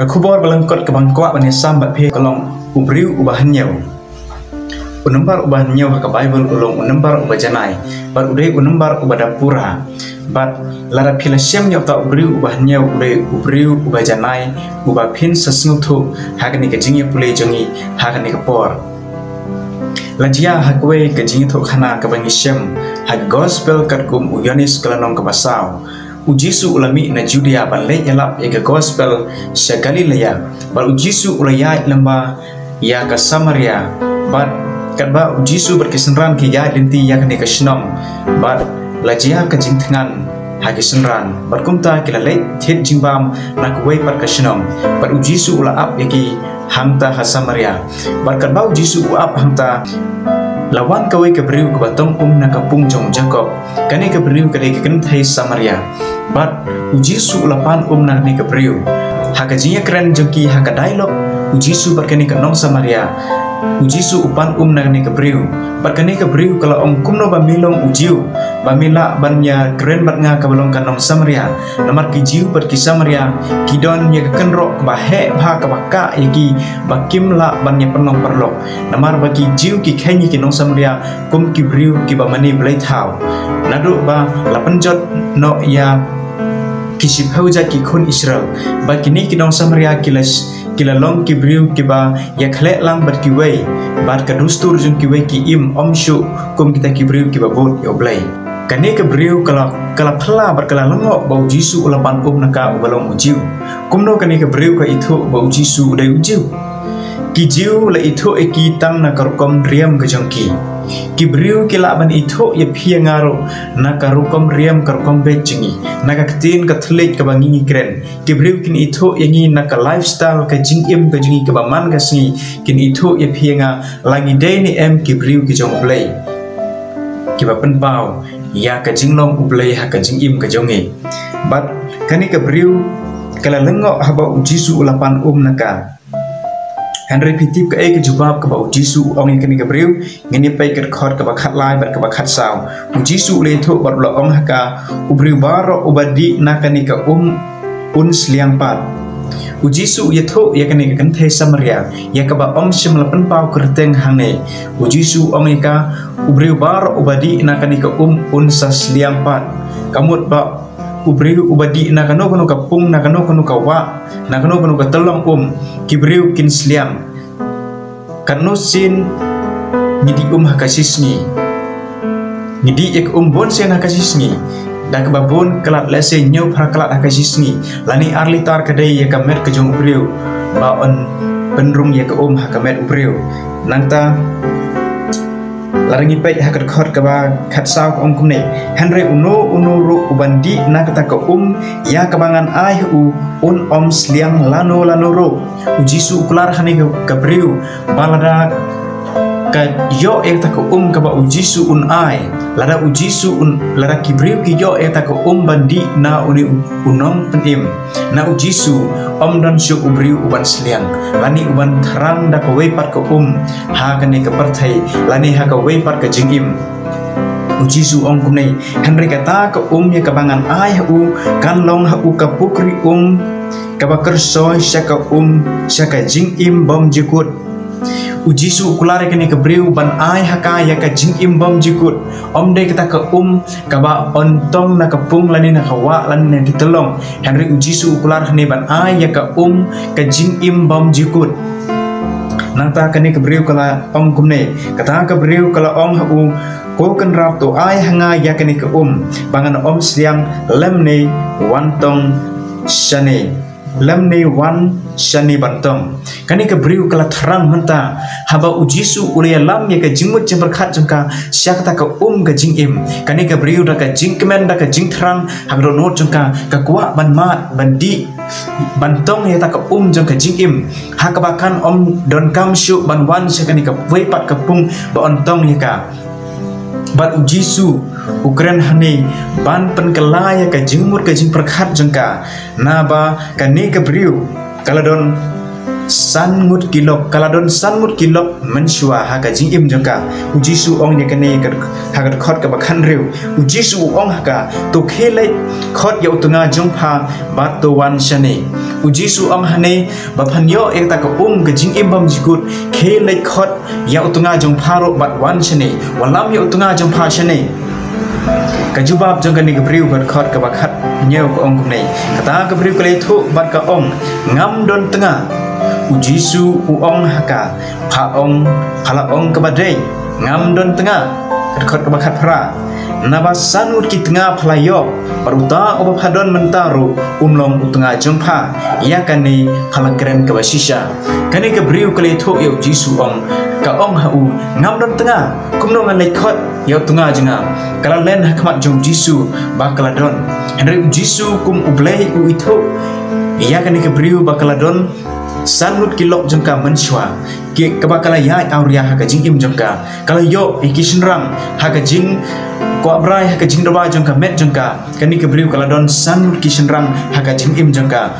Kakubor balangkot ke bangkok bani sambat phe kolong ubriu ubahan nyau. Unumbar ubahan nyau ka Bible ulong unumbar ubajanai. Bar udai unumbar ubadapura. Bat lara phila syam nyau ta ubriu ubahan nyau udai ubriu ubajanai ubaphin sasngutu hagani ka jingi pulei jongi hagani ka por. Lajia hakwe ka jingi thok khana ka bangi syam hag gospel kat kum uyanis kalanong ka basau. Ujisu ulami na Judea balai yalap ega gospel sya Galilea bal ujisu ulaya lamba ya ka Samaria bat kadba ujisu berkesenran ki ya dinti ya kane ka shnong bat lajia ka jingtngan ha ki senran bat kumta kilalai thet jingbam na kuwei par ka shnong bat ujisu ula ap yaki hamta ha Samaria bat kadba ujisu uap hamta lawan kawai ke beriu ke batong na kapung jong Jacob kane ke beriu ke dai ken thai Samaria bat ujisu lapan na ni ke beriu haka jinya keren jengki haka dialog ujisu bat kane ke nong Samaria ujisu upan na ni ke beriu bat kane ke beriu kalau kumno bamilong ujiu bamila bannya keren bat nga kabalong kanong Samaria namar ki jiu bat ki Samaria kidon ya kenro bahe bha ka baka yaki bakim la bannya penong perlok namar bagi jiu ki khenyi ki nong Samaria kum ki beriu ki bamani blai thau nadu ba lapenjot no ya kisip hauja ki khun Israel ba kini ki nong Samaria kilalong ki beriu ki ba ya khlek lang bat ki wei bat ka dustur jung ki wei ki im omshu kum kita ki beriu ki babot yo blai kane ke beriu kala phla bat kala lengo bau jisu ulapan naka ubalong ujiu kumno kane ke beriu ka itho bau jisu udai ujiu ki jiu la itho eki tang na karkom riam ke jongki ki beriu ki la ban itho ye phia ngaro na karukom riam karkom be jingi na ka tin ka thlet ka bangi kren ki beriu kin itho yengi na ka lifestyle ka jingim ka jingi ka baman ka singi kin itho ye phia nga langi dei ni em ki beriu ki jong play ki ba pen pau ya ka jinglong ublei ha ka jingim ka jonge bat kani ka beriu kala lengo haba ujisu ulapan naka Henry pitip ka ke jubab ka ba ujisu ong kani ka beriu ngeni pai ka khot ka ba khat lai bat ka ba khat saw ujisu le tho bat lo ong haka ubriu baro ubadi na kani ka sliang pat ujisu ye tho ya kani ka kan thai Samaria ya ka ba shim lapan pau kerteng hangne ujisu ong ka ubriu baro ubadi na kani ka sliang pat kamut ba ubriu ubadi na kano kapung na kano ka wa na kano ka telong kibriu kin sliam kanu sin ngidi hakasisngi ngidi ek bon sen hakasisngi dak babon kelat lese nyau praklat hakasisngi lani arlitar kadai ya kamet ke jong ubriu ba on penrung ya ke hakamet ubriu nangta larangi pai hakat khot ka ba khat saw ong kumne Henry uno ru ubandi na kata ka ya kabangan ai sliang lano ro ujisu kular khani ka beriu balada ka yo ek ta ka ka ba ujisu ai lada ujisu lada kibriu ki yo ek ta ka bandi na uni unong penim na ujisu dan syu ubriu uban sliang lani uban tharang da ka weipat ka ha kane ka parthai lani ha ka weipat ka jingim ujisu ong kumne Henry kata ka ya kabangan ai kan long ka pukri ka ba kerso sya ka sya ka jingim bom jikut ujisu kulare kene ke beriu ban ai haka ya ka jingim bom jikut de kita ka ka ba ontong na kapung lani na kawa lani na ditelong Henry ujisu kular hne ban ai ya ka ka jingim bom jikut nangta kene ke beriu kala kumne kata ka beriu kala ko kan rap to ai hanga ya kene ke bangan siang lemne wantong shane lamne wan shani bantong kani ka beriu kala tharang menta haba ujisu ulaya lam ya ka jingmut jember khat jengka syakta ka ka jingim kani ka beriu da ka jingkemen da ka jingthrang hagro not jengka ka kwa ban mat bandi bantong ya ta ka jeng ka jingim hakabakan don kam syu ban wan syakani ka weipat ka ba ontong ya ka bat ujisu ukren hani ban penkelaya ka jingmut ka jing perkhat jengka naba kani ka beriu kaladon sanmut kilok mensyua haka jingim jengka ujisu ong ne kani hagat khot ka bakhan riu ujisu ong haka to khele khot ya utunga jongpha bat to wan shani uji su ong hane baphanyo ek ta ka ke jing im bam jikut ke lek khot ya utunga jong pharo bat wan chane walam ya utunga jong pha chane ka jubab jong ka ni gabriu bat khot ka bakhat nyeu ko ong nei kata gabriu ka le thu bat ka ong ngam don tengah uji su ong haka pha ong phala ong ka badai ngam don tengah khot ka bakhat phra nabasan ut ki tengah phalayok paruta oba phadon mentaru umlong utunga jongpha ya kani phalakren ka basisha kani ka briu kale tho yo jisu ong ka ong hau ngam don tengah kumno ngan lekhot yo tunga jinga kala len hakmat jong jisu bakaladon henry jisu kum ublei u itho ya kani ka briu bakaladon sanut kilok jengka menswa ke kabakala ya auria ha jing im jengka kala yo ikisnrang ha jing ko abrai ha jing doba jengka met jengka kani kebriu kala don sanut kisnrang ha jing im jengka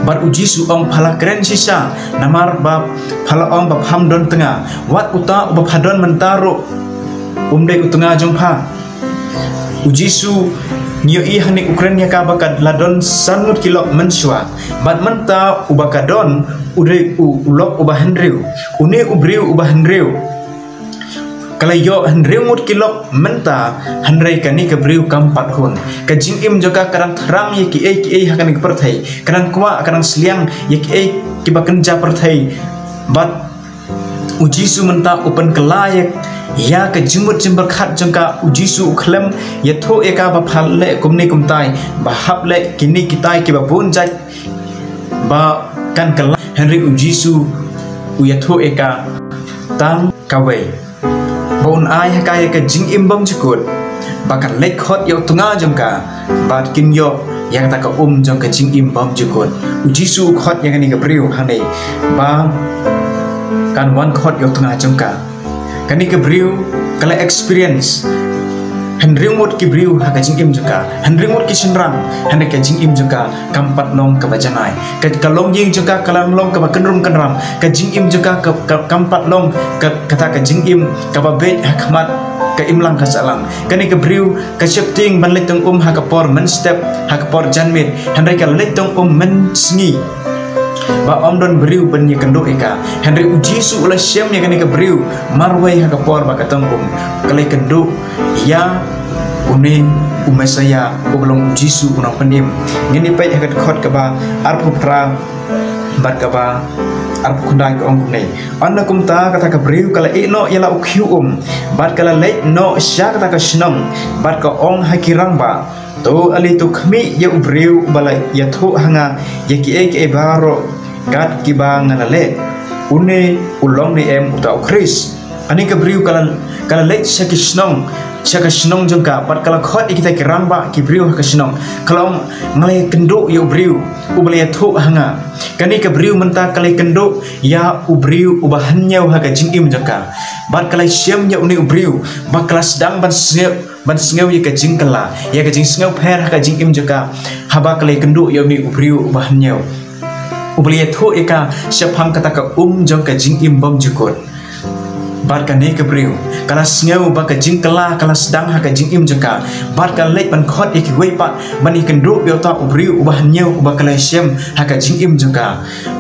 bar uji su ong phala kren sisa namar bab phala ong bab ham don tengah wat uta bab hadon mentaro umdai utunga jongpha uji su Nyo i hani Ukraina ka bakat ladon sanut kilok menswa bat menta ubakadon ude ulok ubahenriu une ubriu ubahenriu kala yo henriu mut kilok menta hanrei kani kebriu kampat hun ka jing im joka karang thrang ye ki hakan ke perthai karang kwa karang sliang ye ki bakenja perthai bat uji su menta open kelayak ya ke jumut jember khat jengka uji su khlem ya tho eka ba phal le kumni kumtai ba hap le kini kitai ki ba bun jai ba kan kala henry uji su u ya tho eka tang kawe bon ai ka ya ke jing imbam jukut ba kan le khot yo tunga jengka ba kin yo yang ta ka jong ke jing imbam jukut uji su khot yang ni ke priu hane ba kan wan khot yo tunga jengka kani kebriu kala experience henry mut kebriu ha jing im jengka henry mut kisnrang hande ka jing im jengka kampat long ka bajanai ka kalong jing jengka kalang long ka kenrum kenram ka jing im jengka ka kampat long ka kata ka jing im ka babet hakmat ka imlang ka salang kani kebriu ka shifting ban letong ha ka por men step ha ka por janmit hande ka letong men sngi ba om don briu ben ye kendo eka henry uji su ula syam ye kani ke briu marwai ha kapor ba katong kale kendo ya une umesaya oblong uji su unang penim ngini pe ha khot ka ba arpu pra bar ka ba arpu kundai ko ong nei anna kumta kata ka briu kala ino yala ukhiu bar kala le no sya kata ka shnong bar ka ong hakirang ba to ali tu khmi ye ubriu balai ya thu hanga ye ki baro gat ki bang nale une ulong ni em uta kris ani ka briu kala le shakishnong jengka pat kala khot ikita kirang ba ki briu hakishnong kalong ngalai kendo ye ubriu ubale thu hanga kani ka briu menta kala kendo ya ubriu ubahanyau ha jing im jengka bat kala syam ya uni ubriu ba kala sedang ban sngeu ye ka jing kala ya ka jing sngeu pher ha jing im jengka haba kala kendo ya uni ubriu ubahanyau ubale thu eka syapang kata ka jong ka jing im bam jukut bar kani ke briu kala sngeu ba ka jing kala kala sedang ha ka jing im jengka bar kala lek ban khot iki wei pa mani kendo yo ta ubriu ubahanyau uba kala syam ha ka jing im jengka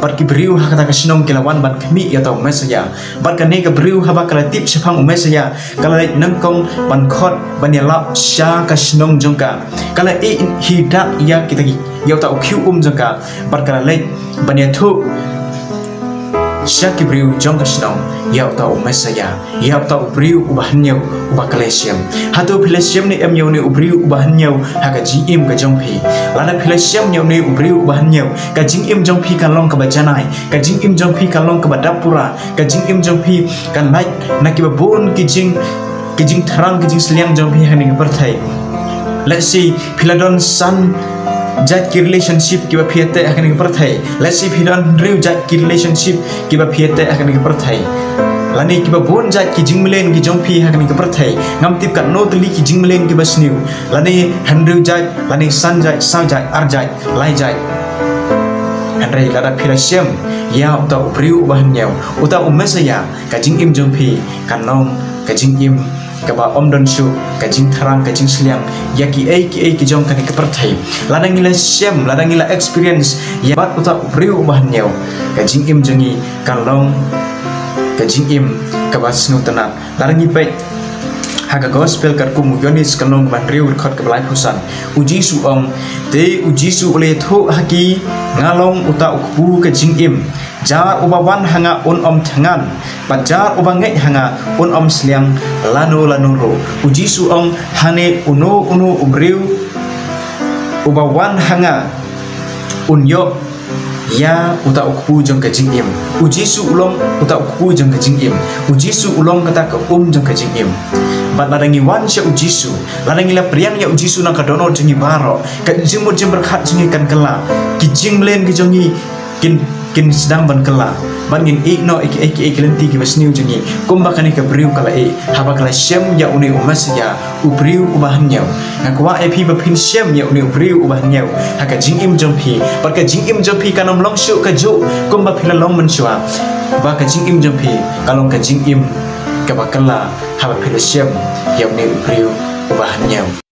bar ki briu ha kata ka shnong kilawan ban khmi ya ta mesaya bar kani ke briu ha ba kala tip syapang mesaya kala lek nangkong ban khot ban ya lap sya ka shnong jengka kala hidak ya kita yo ta ukhiu jengka bar kala lek ban ya thu Syaki briu jong kasnong ya ta umesaya ya ta ubriu ubahnyau ubakalesiam hatu pilesiam ni em ni ubriu ubahnyau ha ka jing im ka jong phi lana pilesiam ni ubriu ubahnyau ka jing im jong phi kan long ka bajanai ka jing im jong phi kan long ka badapura ka jing im jong phi kan naik naki babun ki jing tharang ki jing sliang jong phi hani ka perthai let's see piladon san jat ki relationship ki ba phiate akan ki perthai let's see phidan riu jat ki relationship ki ba phiate akan ki perthai lani ki ba bon jat ki jingmelen ki jongphi akan ki perthai ngam tip kat no tli ki jingmelen ki basniu lani handriu jat lani san jat sa jat ar jat lai jat handrai lada phirasiam ya uta ubriu ubahnyau uta umesaya ka jing im jongphi kanong ka jing im kaba om don su kajing tharang kajing sliang ya ki ki jong kan ke perthai ladang ila syam ladang ila experience ya bat uta ubriu ubahan nyau kajing im jengi kalong kajing im kaba snu tenat ladang ipai haga gospel kat kumu yonis kalong ban riu khot ke belai pusan uji su ong te uji su ole thu haki ngalong uta ukbu kajing im jar ubawan hanga om thangan bajar ubangai hanga om sliang lanu ro uji su ong hane unu ubriu ubawan hanga unyo ya uta ukbu jong kajing im uji su ulong uta ukbu jong kajing im uji su ulong kata ke jong kajing im bat ladangi wan sya uji su ladangi la priang ya uji su nang kadono jengi baro ka jimut jim berkhat jengi kan kela kijing len ki jongi kin sedang ban kela ban ngin igno iki lenti ki basniu jengi kumba kani ka briu kala haba kala syam ya uni umas ya ubriu ubahan nyau ngakwa pi bapin syam ya uni ubriu ubahan nyau haka jingim jompi bat ka jingim jompi kanom long syu ka ju kumba phila long mensua ba ka jingim jompi kalong ka jingim ka bakala haba phila syam ya uni ubriu ubahan nyau